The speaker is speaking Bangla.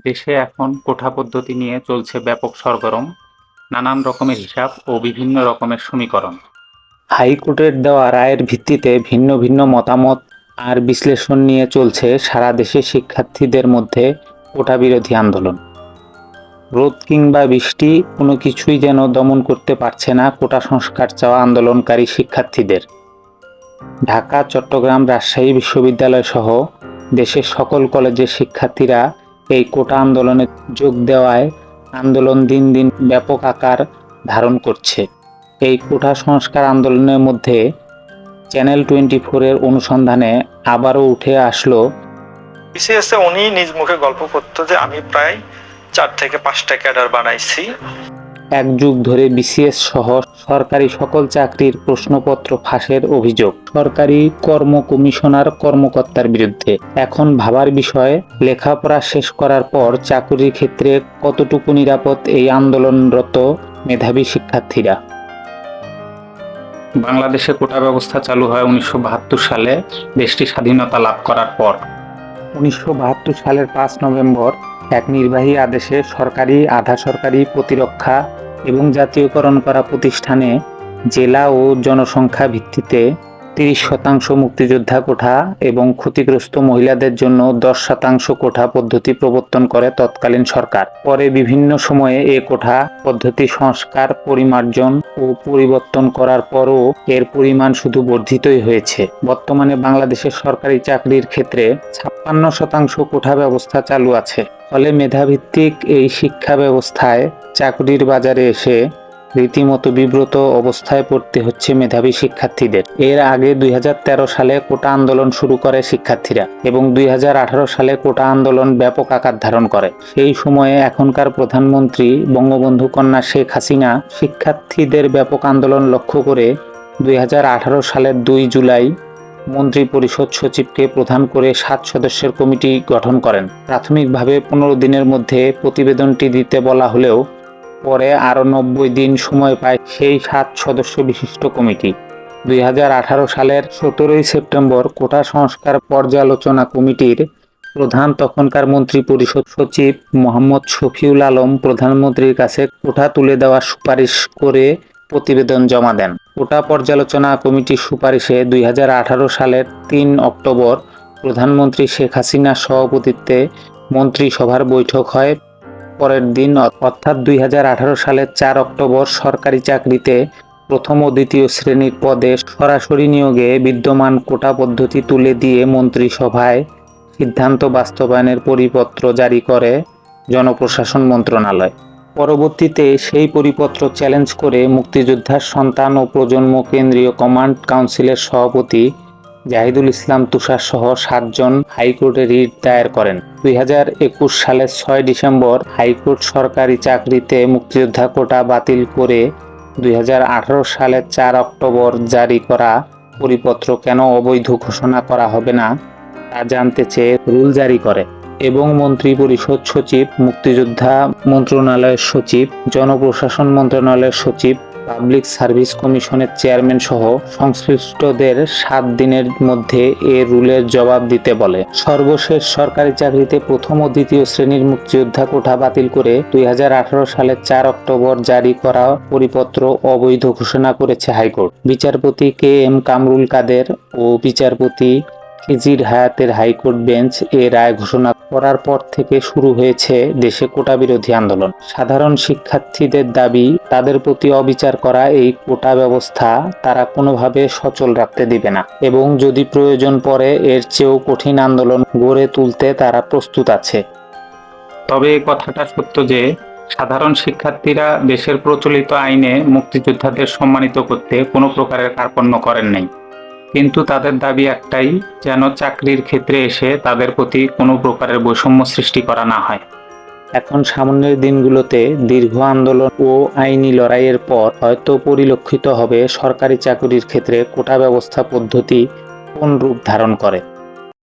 দেশে এখন কোটা পদ্ধতি নিয়ে চলছে ব্যাপক সরগরম, নানান রকমের হিসাব ও বিভিন্ন রকমের সমীকরণ। হাইকোর্টের দেওয়া রায়ের ভিত্তিতে ভিন্ন ভিন্ন মতামত আর বিশ্লেষণ নিয়ে চলছে সারা দেশে শিক্ষার্থীদের মধ্যে কোটা বিরোধী আন্দোলন। রোদ কিংবা বৃষ্টি কোনো কিছুই যেন দমন করতে পারছে না কোটা সংস্কার চাওয়া আন্দোলনকারী শিক্ষার্থীদের। ঢাকা, চট্টগ্রাম, রাজশাহী বিশ্ববিদ্যালয় সহ দেশের সকল কলেজের শিক্ষার্থীরা এই কোটা আন্দোলনে যোগ দেওয়ায় আন্দোলন দিন দিন ব্যাপক আকার ধারণ করছে। এই কোটা সংস্কার আন্দোলনের মধ্যে চ্যানেল 24 এর অনুসন্ধানে আবারও উঠে আসলো বিসিএসে উনি নিজ মুখে গল্প করতো যে আমি প্রায় 4 থেকে 5টা ক্যাডার বানাইছি। এক যুগ ধরে বিসিএস সহ সরকারি সকল চাকরির প্রশ্নপত্র ফাঁসের অভিযোগ সরকারি কর্ম কমিশনার কর্মকর্তার বিরুদ্ধে। এখন ভাবার বিষয়, লেখাপড়া শেষ করার পর চাকরির ক্ষেত্রে কতটুকু নিরাপদ এই আন্দোলনরত মেধাবী শিক্ষার্থীরা। বাংলাদেশে কোটা ব্যবস্থা চালু হয় 1972 সালে দেশটি স্বাধীনতা লাভ করার পর। 1972 সালের 5 নভেম্বর এক নির্বাহী আদেশে সরকারি, আধা সরকারি, প্রতিরক্ষা এবং জাতীয়করণ করা প্রতিষ্ঠানে জেলা ও জনসংখ্যা ভিত্তিতে 30% মুক্তিযোদ্ধা কোঠা এবং ক্ষতিগ্রস্ত মহিলাদের জন্য 10% কোঠা পদ্ধতি প্রবর্তন করে তৎকালীন সরকার। পরে বিভিন্ন সময়ে এ কোঠা পদ্ধতি সংস্কার, পরিমার্জন ও পরিবর্তন করার পরও এর পরিমাণ শুধু বর্ধিতই হয়েছে। বর্তমানে বাংলাদেশের সরকারি চাকরির ক্ষেত্রে 56% কোঠা ব্যবস্থা চালু আছে। ফলে মেধাভিত্তিক এই শিক্ষা ব্যবস্থায় চাকরির বাজারে এসে রীতিমতো বিব্রত অবস্থায় পড়তে হচ্ছে মেধাবী শিক্ষার্থীদের। এর আগে 2013 সালে কোটা আন্দোলন শুরু করে শিক্ষার্থীরা এবং 2018 সালে কোটা আন্দোলন ব্যাপক আকার ধারণ করে। সেই সময়ে এখনকার প্রধানমন্ত্রী বঙ্গবন্ধু কন্যা শেখ হাসিনা শিক্ষার্থীদের ব্যাপক আন্দোলন লক্ষ্য করে 2018 সালের 2 জুলাই মন্ত্রী পরিষদ সচিবকে প্রধান করে 7 সদস্যের কমিটি গঠন করেন। প্রাথমিকভাবে 15 দিনের মধ্যে প্রতিবেদনটি দিতে বলা হলেও পরে আরও 90 দিন সময় পায় সেই 7 সদস্য বিশিষ্ট কমিটি। 2018 সালের 17 সেপ্টেম্বর কোটা সংস্কার পর্যালোচনা কমিটির প্রধান তখনকার মন্ত্রী পরিষদ সচিব মোহাম্মদ শফিউল আলম প্রধানমন্ত্রীর কাছে কোটা তুলে দেওয়ার সুপারিশ করে প্রতিবেদন জমা দেন। কোটা পর্যালোচনা কমিটির সুপারিশে 2018 সালের 3 অক্টোবর প্রধানমন্ত্রী শেখ হাসিনার সভাপতিত্বে মন্ত্রিসভার বৈঠক হয়। পরের দিন অর্থাৎ 2018 সালের 4 অক্টোবর সরকারি চাকরিতে প্রথম ও দ্বিতীয় শ্রেণীর পদে সরাসরি নিয়োগে বিদ্যমান কোটা পদ্ধতি তুলে দিয়ে মন্ত্রিসভায় সিদ্ধান্ত বাস্তবায়নের পরিপত্র জারি করে জনপ্রশাসন মন্ত্রণালয়। পরবর্তীতে সেই পরিপত্র চ্যালেঞ্জ করে মুক্তিযোদ্ধার সন্তান ও প্রজন্ম কেন্দ্রীয় কমান্ড কাউন্সিলের সভাপতি জাহিদুল ইসলাম তুষার সহ 7 জন হাইকোর্টে রিট দায়ের করেন। 2021 সালের 6 ডিসেম্বর হাইকোর্ট সরকারি চাকরিতে মুক্তিযোদ্ধা কোটা বাতিল করে 2018 সালের 4 অক্টোবর জারি করা পরিপত্র কেন অবৈধ ঘোষণা করা হবে না তা জানতে চেয়ে রুল জারি করে এবং মন্ত্রী পরিষদ সচিব, মুক্তিযোদ্ধা মন্ত্রণালয়ের সচিব, জনপ্রশাসন মন্ত্রণালয়ের সচিব, পাবলিক সার্ভিস কমিশনের চেয়ারম্যান সহ সংশ্লিষ্টদের 7 দিনের মধ্যে এ রুলের জবাব দিতে বলে। সর্বশেষ সরকারি চাকরিতে প্রথম ও দ্বিতীয় শ্রেণীর মুক্তিযোদ্ধা কোটা বাতিল করে 2018 সালের 4 অক্টোবর জারি করা পরিপত্র অবৈধ ঘোষণা করেছে হাইকোর্ট। বিচারপতি KM কামরুল কাদের ও বিচারপতি খিজির হায়াতের হাইকোর্ট বেঞ্চ এ রায় ঘোষণা করার পর থেকে শুরু হয়েছে দেশে কোটা বিরোধী আন্দোলন। সাধারণ শিক্ষার্থীদের দাবি, তাদের প্রতি অবিচার করা এই কোটা ব্যবস্থা তারা কোনোভাবে সচল রাখতে দিবে না এবং যদি প্রয়োজন পড়ে এর চেয়েও কঠিন আন্দোলন গড়ে তুলতে তারা প্রস্তুত আছে। তবে এই কথাটা সত্য যে সাধারণ শিক্ষার্থীরা দেশের প্রচলিত আইনে মুক্তিযোদ্ধাদের সম্মানিত করতে কোনো প্রকারের কার্পণ্য করেন নাই, কিন্তু তাদের দাবি একটাই, যেন চাকরির ক্ষেত্রে এসে তাদের প্রতি কোনো প্রকারের বৈষম্য সৃষ্টি করা না হয়। এখন সামনের দিনগুলোতে দীর্ঘ আন্দোলন ও আইনি লড়াইয়ের পর হয়তো পরিলক্ষিত হবে সরকারি চাকরির ক্ষেত্রে কোটা ব্যবস্থা পদ্ধতি কোন রূপ ধারণ করে।